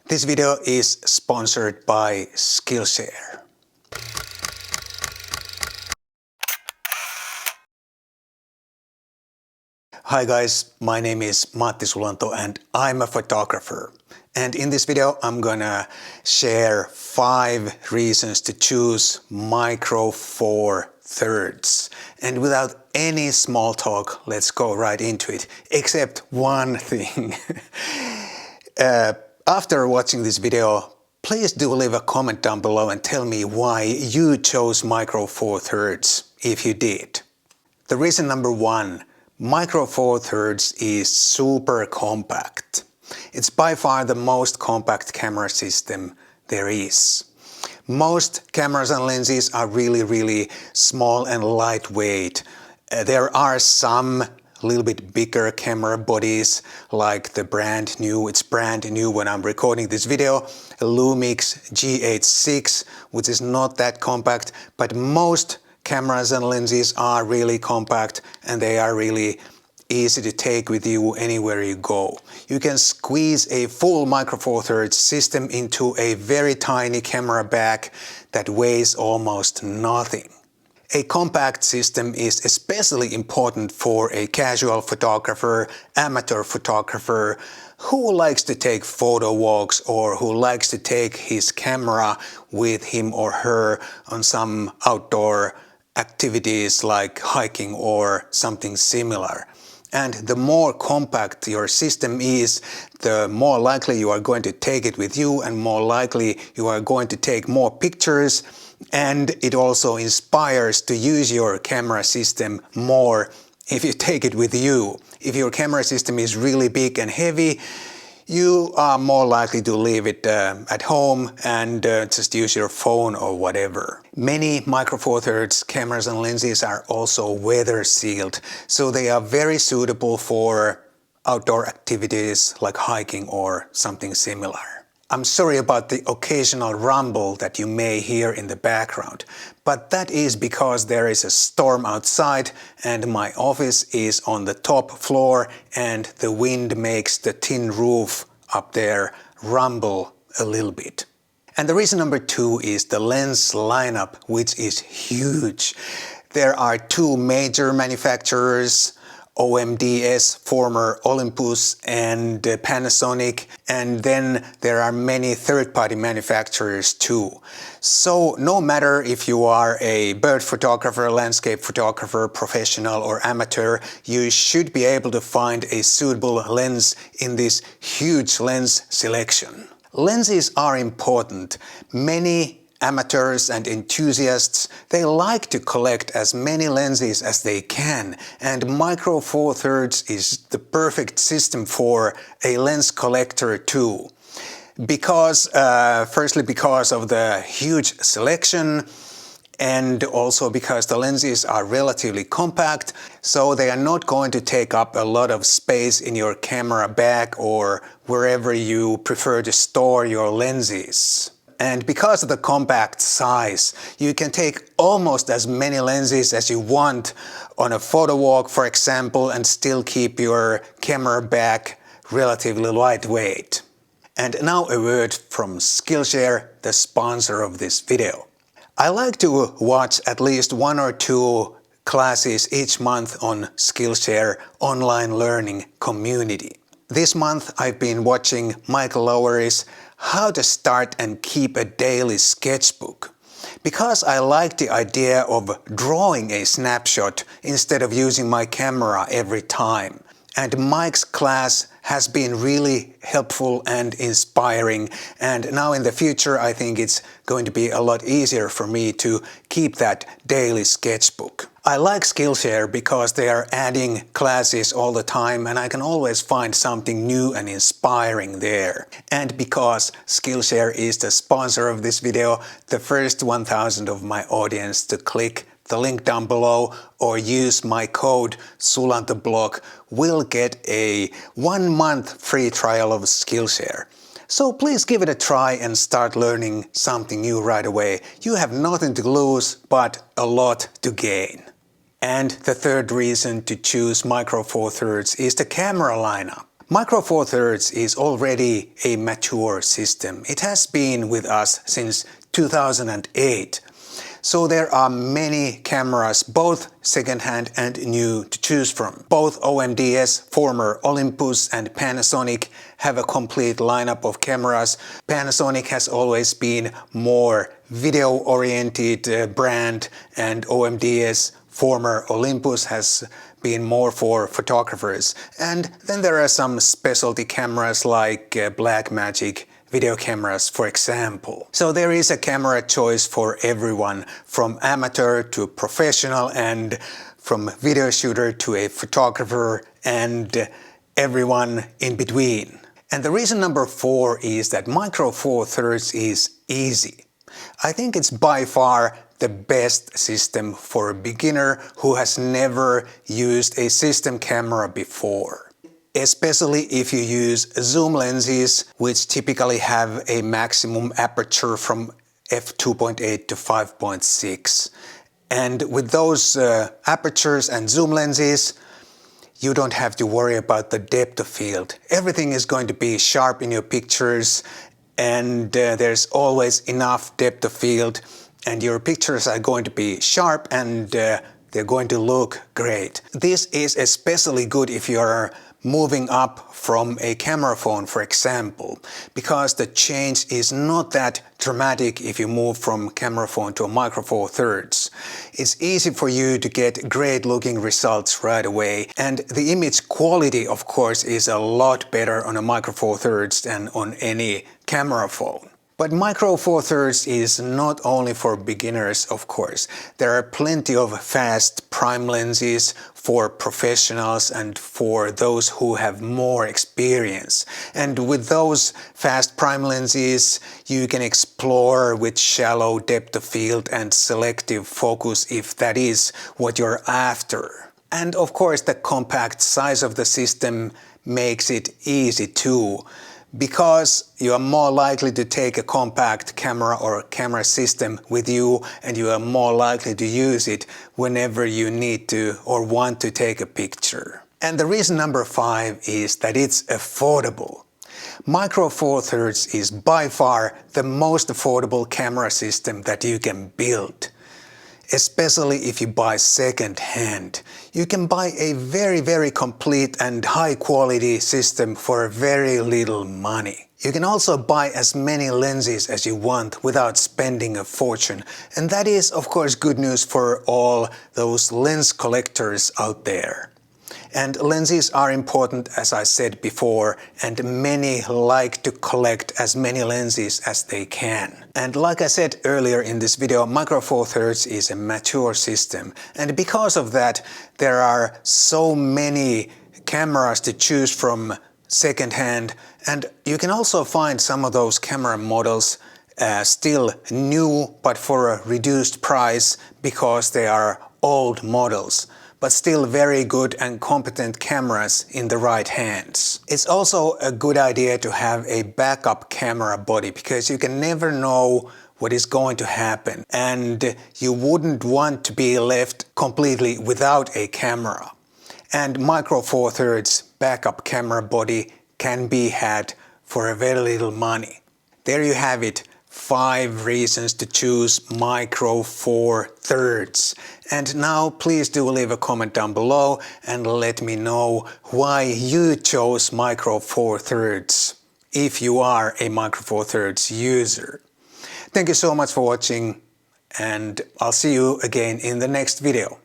This video is sponsored by Skillshare. Hi guys, my name is Matti Sulanto and I'm a photographer. And in this video I'm gonna share 5 reasons to choose Micro Four Thirds. And without any small talk, let's go right into it. Except one thing. After watching this video, please do leave a comment down below and tell me why you chose Micro Four Thirds, if you did. The reason number 1, Micro Four Thirds is super compact. It's by far the most compact camera system there is. Most cameras and lenses are really small and lightweight. There are some a little bit bigger camera bodies, like the brand new when I'm recording this video, Lumix G86, which is not that compact, but most cameras and lenses are really compact and they are really easy to take with you anywhere you go. You can squeeze a full Micro Four Thirds system into a very tiny camera bag that weighs almost nothing. A compact system is especially important for a casual photographer, amateur photographer who likes to take photo walks or who likes to take his camera with him or her on some outdoor activities like hiking or something similar. And the more compact your system is, the more likely you are going to take it with you and more likely you are going to take more pictures. And it also inspires to use your camera system more if you take it with you. If your camera system is really big and heavy, you are more likely to leave it at home and just use your phone or whatever. Many Micro Four Thirds cameras and lenses are also weather sealed, so they are very suitable for outdoor activities like hiking or something similar. I'm sorry about the occasional rumble that you may hear in the background, but that is because there is a storm outside and my office is on the top floor and the wind makes the tin roof up there rumble a little bit. And the reason number 2 is the lens lineup, which is huge. There are 2 major manufacturers, OMDS, former Olympus, and Panasonic, and then there are many third-party manufacturers too. So no matter if you are a bird photographer, landscape photographer, professional or amateur, you should be able to find a suitable lens in this huge lens selection. Lenses are important. Many amateurs and enthusiasts, they like to collect as many lenses as they can, and Micro Four Thirds is the perfect system for a lens collector too. Because, firstly because of the huge selection, and also because the lenses are relatively compact, so they are not going to take up a lot of space in your camera bag or wherever you prefer to store your lenses. And because of the compact size, you can take almost as many lenses as you want on a photo walk, for example, and still keep your camera bag relatively lightweight. And now a word from Skillshare, the sponsor of this video. I like to watch at least 1 or 2 classes each month on Skillshare online learning community. This month I've been watching Michael Lowery's How to Start and Keep a Daily Sketchbook. Because I like the idea of drawing a snapshot instead of using my camera every time. And Mike's class has been really helpful and inspiring, and now in the future I think it's going to be a lot easier for me to keep that daily sketchbook. I like Skillshare because they are adding classes all the time and I can always find something new and inspiring there. And because Skillshare is the sponsor of this video, the first 1,000 of my audience to click the link down below or use my code SULANTOBLOG will get a 1-month free trial of Skillshare. So please give it a try and start learning something new right away. You have nothing to lose, but a lot to gain. And the third reason to choose Micro Four Thirds is the camera lineup. Micro Four Thirds is already a mature system. It has been with us since 2008. So there are many cameras, both second-hand and new, to choose from. Both OMDS, former Olympus, and Panasonic have a complete lineup of cameras. Panasonic has always been more video-oriented brand, and OMDS, former Olympus, has been more for photographers. And then there are some specialty cameras like Blackmagic video cameras, for example. So there is a camera choice for everyone, from amateur to professional, and from video shooter to a photographer, and everyone in between. And the reason number 4 is that Micro Four Thirds is easy. I think it's by far the best system for a beginner who has never used a system camera before. Especially if you use zoom lenses, which typically have a maximum aperture from f2.8 to 5.6. And with those apertures and zoom lenses, you don't have to worry about the depth of field. Everything is going to be sharp in your pictures, and there's always enough depth of field, and your pictures are going to be sharp, and they're going to look great. This is especially good if you're moving up from a camera phone, for example, because the change is not that dramatic if you move from camera phone to a Micro Four Thirds. It's easy for you to get great looking results right away, and the image quality, of course, is a lot better on a Micro Four Thirds than on any camera phone. But Micro Four Thirds is not only for beginners, of course. There are plenty of fast prime lenses for professionals and for those who have more experience. And with those fast prime lenses, you can explore with shallow depth of field and selective focus if that is what you're after. And of course, the compact size of the system makes it easy too, because you are more likely to take a compact camera or camera system with you, and you are more likely to use it whenever you need to or want to take a picture. And the reason number 5 is that it's affordable. Micro Four Thirds is by far the most affordable camera system that you can build. Especially if you buy second-hand. You can buy a very complete and high-quality system for very little money. You can also buy as many lenses as you want without spending a fortune. And that is, of course, good news for all those lens collectors out there. And lenses are important, as I said before, and many like to collect as many lenses as they can. And like I said earlier in this video, Micro Four Thirds is a mature system, and because of that there are so many cameras to choose from second-hand, and you can also find some of those camera models still new but for a reduced price because they are old models, but still very good and competent cameras in the right hands. It's also a good idea to have a backup camera body, because you can never know what is going to happen, and you wouldn't want to be left completely without a camera. And Micro Four Thirds backup camera body can be had for a very little money. There you have it. 5 reasons to choose Micro Four Thirds. And now please do leave a comment down below and let me know why you chose Micro Four Thirds, if you are a Micro Four Thirds user. Thank you so much for watching, and I'll see you again in the next video.